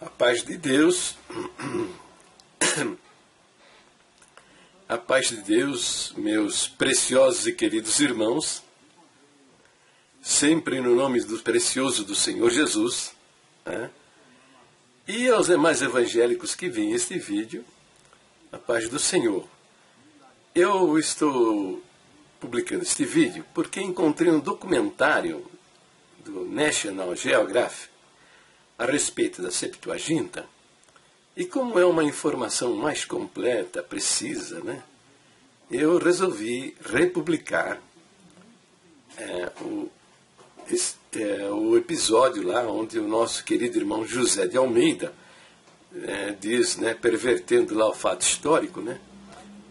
A paz de Deus, a paz de Deus, meus preciosos e queridos irmãos, sempre no nome do precioso do Senhor Jesus, né? E aos demais evangélicos que veem este vídeo, a paz do Senhor. Eu estou publicando este vídeo porque encontrei um documentário do National Geographic a respeito da Septuaginta, e como é uma informação mais completa, precisa, né, eu resolvi republicar o episódio lá onde o nosso querido irmão José de Almeida diz, né, pervertendo lá o fato histórico, né,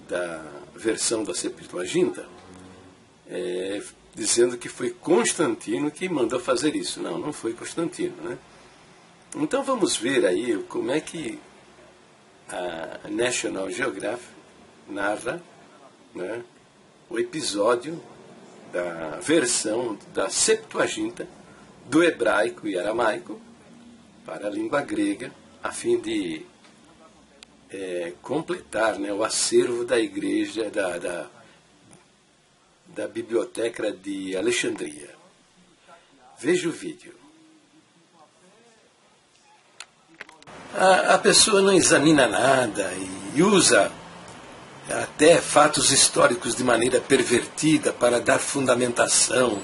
da versão da Septuaginta, dizendo que foi Constantino que mandou fazer isso. Não, não foi Constantino, né? Então vamos ver aí como é que a National Geographic narra, né, o episódio da versão da Septuaginta do hebraico e aramaico para a língua grega, a fim de completar, né, o acervo da igreja, da Biblioteca de Alexandria. Veja o vídeo. A pessoa não examina nada e usa até fatos históricos de maneira pervertida para dar fundamentação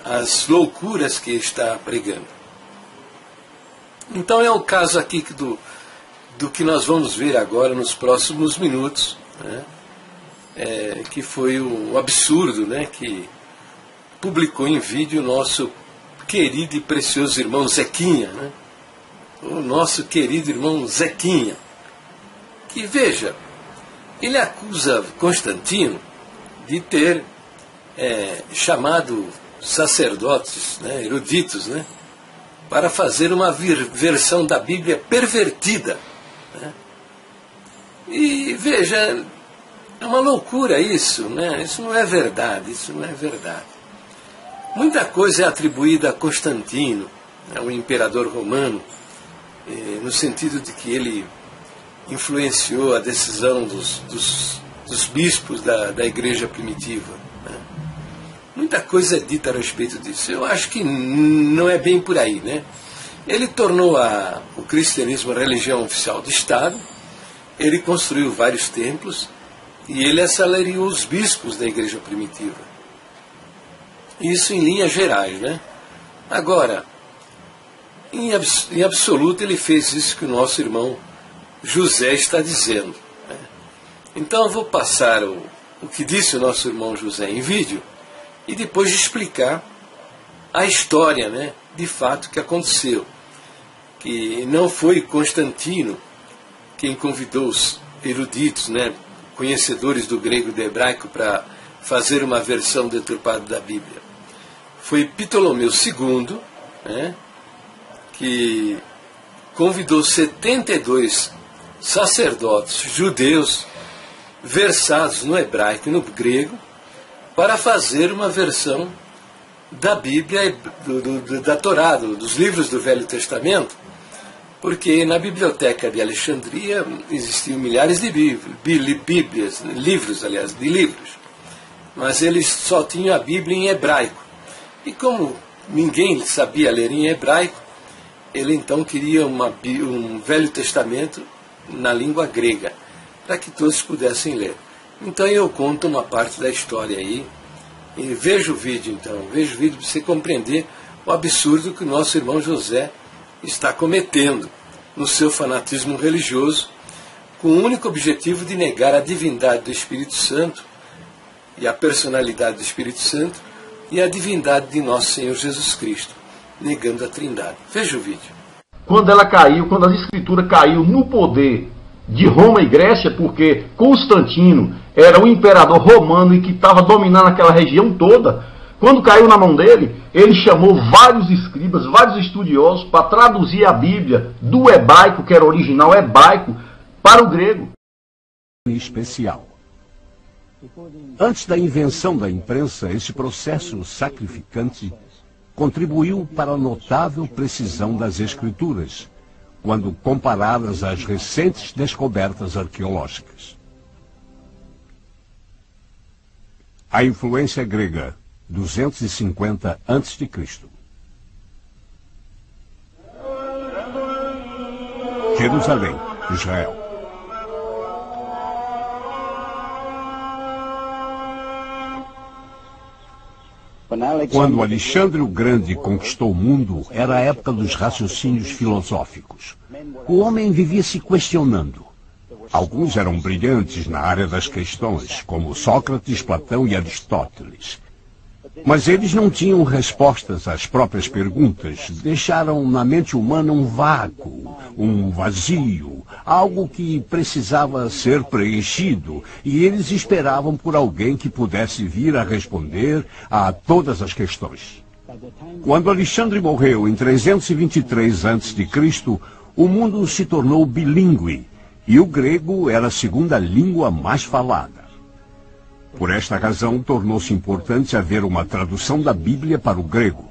às loucuras que está pregando. Então é o caso aqui do que nós vamos ver agora nos próximos minutos, né? Que foi o absurdo, né, que publicou em vídeo o nosso querido e precioso irmão Zequinha, né? O nosso querido irmão Zequinha, que, veja, ele acusa Constantino de ter chamado sacerdotes, né, eruditos, né, para fazer uma versão da Bíblia pervertida, né? E, veja, é uma loucura isso, né? Isso não é verdade, isso não é verdade. Muita coisa é atribuída a Constantino, né, o imperador romano, no sentido de que ele influenciou a decisão dos bispos da igreja primitiva, né? Muita coisa é dita a respeito disso. Eu acho que não é bem por aí, né? Ele tornou o cristianismo a religião oficial do Estado, ele construiu vários templos e ele assalariou os bispos da igreja primitiva. Isso em linhas gerais, né? Agora, em absoluto, ele fez isso que o nosso irmão José está dizendo, né? Então eu vou passar o que disse o nosso irmão José em vídeo e depois explicar a história, né, de fato que aconteceu. Que não foi Constantino quem convidou os eruditos, né, conhecedores do grego e do hebraico, para fazer uma versão deturpada da Bíblia. Foi Ptolomeu II, né, que convidou 72 sacerdotes judeus versados no hebraico e no grego para fazer uma versão da Bíblia, da Torá, dos livros do Velho Testamento, porque na Biblioteca de Alexandria existiam milhares de Bíblias, de livros, mas eles só tinham a Bíblia em hebraico. E como ninguém sabia ler em hebraico, ele então queria um Velho Testamento na língua grega, para que todos pudessem ler. Então eu conto uma parte da história aí, e veja o vídeo então, veja o vídeo para você compreender o absurdo que o nosso irmão José está cometendo no seu fanatismo religioso, com o único objetivo de negar a divindade do Espírito Santo, e a personalidade do Espírito Santo, e a divindade de nosso Senhor Jesus Cristo, negando a Trindade. Veja o vídeo. Quando ela caiu, quando a Escritura caiu no poder de Roma e Grécia, porque Constantino era o imperador romano e que estava dominando aquela região toda, quando caiu na mão dele, ele chamou vários escribas, vários estudiosos para traduzir a Bíblia do hebraico, que era original hebraico, para o grego. Especial. Antes da invenção da imprensa, este processo sacrificante contribuiu para a notável precisão das Escrituras, quando comparadas às recentes descobertas arqueológicas. A influência grega, 250 a.C. Jerusalém, Israel. Quando Alexandre o Grande conquistou o mundo, era a época dos raciocínios filosóficos. O homem vivia se questionando. Alguns eram brilhantes na área das questões, como Sócrates, Platão e Aristóteles. Mas eles não tinham respostas às próprias perguntas. Deixaram na mente humana um vácuo, um vazio, algo que precisava ser preenchido, e eles esperavam por alguém que pudesse vir a responder a todas as questões. Quando Alexandre morreu em 323 a.C., o mundo se tornou bilíngue, e o grego era a segunda língua mais falada. Por esta razão, tornou-se importante haver uma tradução da Bíblia para o grego.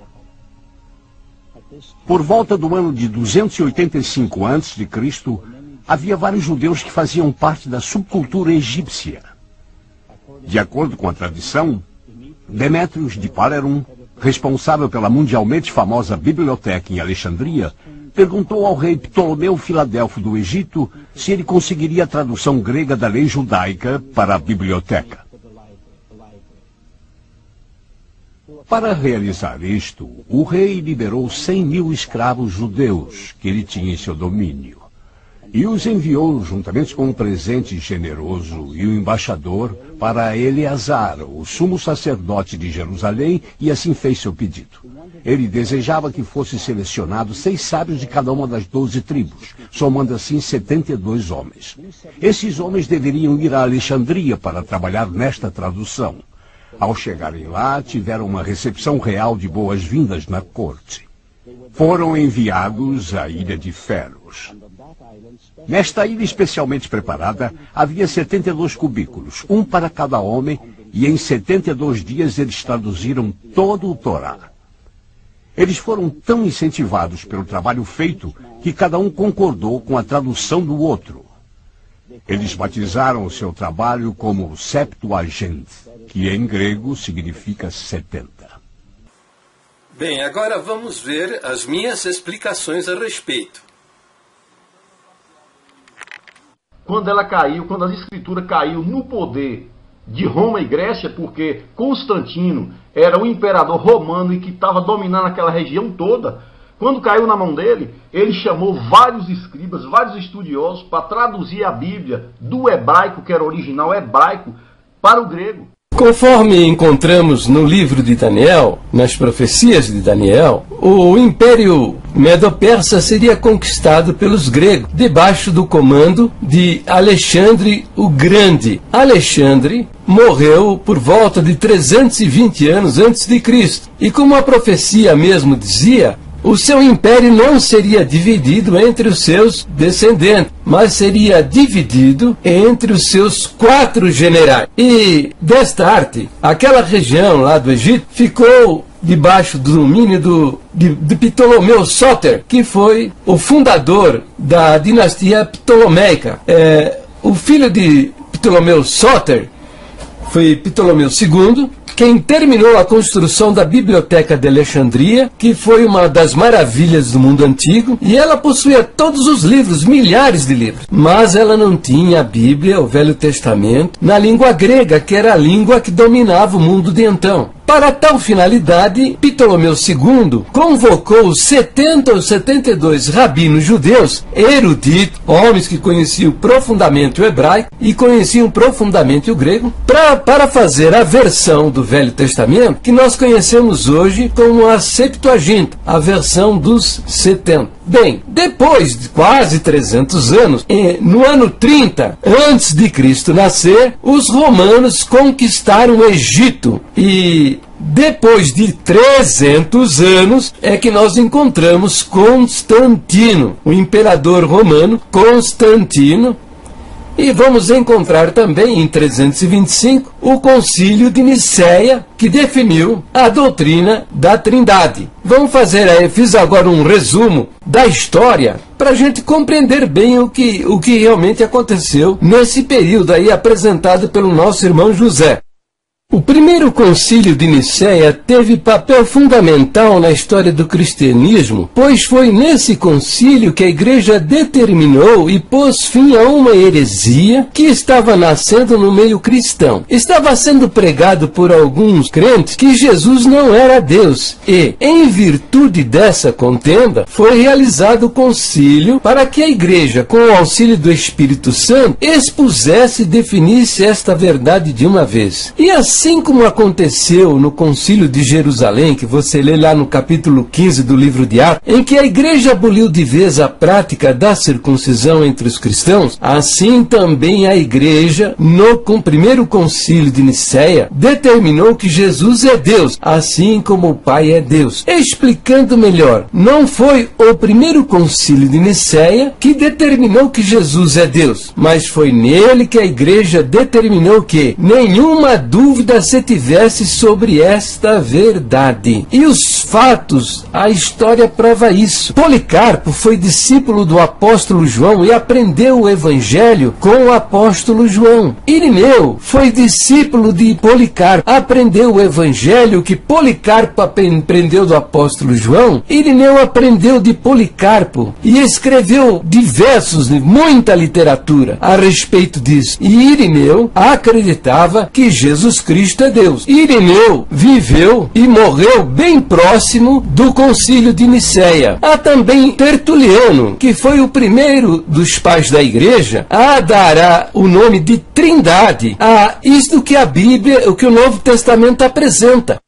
Por volta do ano de 285 a.C., havia vários judeus que faziam parte da subcultura egípcia. De acordo com a tradição, Demétrios de Palerum, responsável pela mundialmente famosa biblioteca em Alexandria, perguntou ao rei Ptolomeu Filadelfo do Egito se ele conseguiria a tradução grega da lei judaica para a biblioteca. Para realizar isto, o rei liberou 100.000 escravos judeus que ele tinha em seu domínio e os enviou juntamente com um presente generoso e o embaixador para Eleazar, o sumo sacerdote de Jerusalém, e assim fez seu pedido. Ele desejava que fossem selecionados 6 sábios de cada uma das 12 tribos, somando assim 72 homens. Esses homens deveriam ir a Alexandria para trabalhar nesta tradução. Ao chegarem lá, tiveram uma recepção real de boas-vindas na corte. Foram enviados à Ilha de Feros. Nesta ilha especialmente preparada, havia 72 cubículos, um para cada homem, e em 72 dias eles traduziram todo o Torá. Eles foram tão incentivados pelo trabalho feito que cada um concordou com a tradução do outro. Eles batizaram o seu trabalho como Septuagint, que em grego significa 70. Bem, agora vamos ver as minhas explicações a respeito. Quando ela caiu, quando a escritura caiu no poder de Roma e Grécia, porque Constantino era o imperador romano e que estava dominando aquela região toda, quando caiu na mão dele, ele chamou vários escribas, vários estudiosos para traduzir a Bíblia do hebraico, que era original hebraico, para o grego. Conforme encontramos no livro de Daniel, nas profecias de Daniel, o Império Medo-Persa seria conquistado pelos gregos, debaixo do comando de Alexandre o Grande. Alexandre morreu por volta de 320 anos antes de Cristo. E como a profecia mesmo dizia, o seu império não seria dividido entre os seus descendentes, mas seria dividido entre os seus 4 generais. E desta arte, aquela região lá do Egito ficou debaixo do domínio de Ptolomeu Sóter, que foi o fundador da dinastia ptolomeica. O filho de Ptolomeu Sóter foi Ptolomeu II, quem terminou a construção da Biblioteca de Alexandria, que foi uma das maravilhas do mundo antigo, e ela possuía todos os livros, milhares de livros, mas ela não tinha a Bíblia, o Velho Testamento, na língua grega, que era a língua que dominava o mundo de então. Para tal finalidade, Ptolomeu II convocou os 70 ou 72 rabinos judeus, eruditos, homens que conheciam profundamente o hebraico e conheciam profundamente o grego, para fazer a versão do Velho Testamento que nós conhecemos hoje como a Septuaginta, a versão dos 70. Bem, depois de quase 300 anos, no ano 30 antes de Cristo nascer, os romanos conquistaram o Egito e depois de 300 anos é que nós encontramos Constantino, o imperador romano Constantino, E vamos encontrar também em 325 o Concílio de Nicéia, que definiu a doutrina da Trindade. Vamos fazer fiz agora um resumo da história para a gente compreender bem o que realmente aconteceu nesse período aí apresentado pelo nosso irmão José. O primeiro concílio de Nicéia teve papel fundamental na história do cristianismo, pois foi nesse concílio que a igreja determinou e pôs fim a uma heresia que estava nascendo no meio cristão. Estava sendo pregado por alguns crentes que Jesus não era Deus e, em virtude dessa contenda, foi realizado o concílio para que a igreja, com o auxílio do Espírito Santo, expusesse e definisse esta verdade de uma vez. E assim como aconteceu no Concílio de Jerusalém, que você lê lá no capítulo 15 do livro de Atos, em que a igreja aboliu de vez a prática da circuncisão entre os cristãos, assim também a igreja, no primeiro concílio de Nicéia, determinou que Jesus é Deus, assim como o Pai é Deus. Explicando melhor, não foi o primeiro concílio de Nicéia que determinou que Jesus é Deus, mas foi nele que a igreja determinou que nenhuma dúvida se tivesse sobre esta verdade. E os fatos, a história prova isso. Policarpo foi discípulo do apóstolo João e aprendeu o evangelho com o apóstolo João. Irineu foi discípulo de Policarpo, aprendeu o evangelho que Policarpo aprendeu do apóstolo João. Irineu aprendeu de Policarpo e escreveu diversos, muita literatura a respeito disso. E Irineu acreditava que Jesus Cristo é Deus. Irineu viveu e morreu bem próximo do concílio de Nicéia. Há também Tertuliano, que foi o primeiro dos pais da igreja a dar o nome de Trindade a isto que a Bíblia, o que o Novo Testamento apresenta.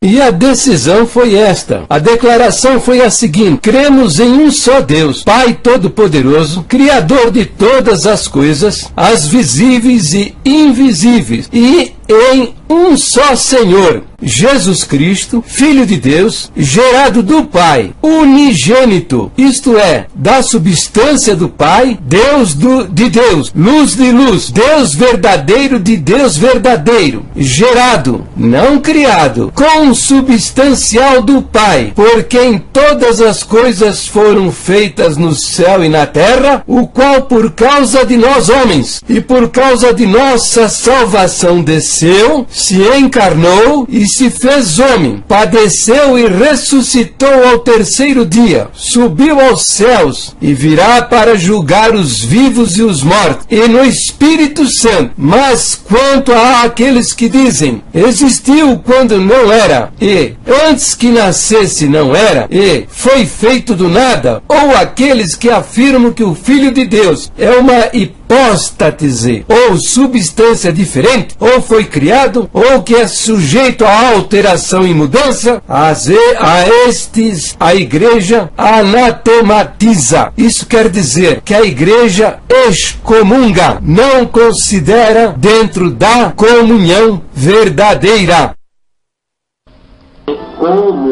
E a decisão foi esta. A declaração foi a seguinte: cremos em um só Deus, Pai Todo-Poderoso, Criador de todas as coisas, as visíveis e invisíveis, e em um só Senhor, Jesus Cristo, Filho de Deus, gerado do Pai, unigênito, isto é, da substância do Pai, Deus de Deus, luz de luz, Deus verdadeiro de Deus verdadeiro, gerado, não criado, consubstancial do Pai, por quem todas as coisas foram feitas no céu e na terra, o qual por causa de nós homens, e por causa de nossa salvação desceu, se encarnou e se fez homem, padeceu e ressuscitou ao terceiro dia, subiu aos céus e virá para julgar os vivos e os mortos, e no Espírito Santo. Mas quanto a aqueles que dizem, existiu quando não era, e antes que nascesse não era, e foi feito do nada, ou aqueles que afirmam que o Filho de Deus é uma hipóstase, ou substância diferente, ou foi criado, ou que é sujeito a alteração e mudança, a estes a igreja anatematiza. Isso quer dizer que a igreja excomunga, não considera dentro da comunhão verdadeira. Com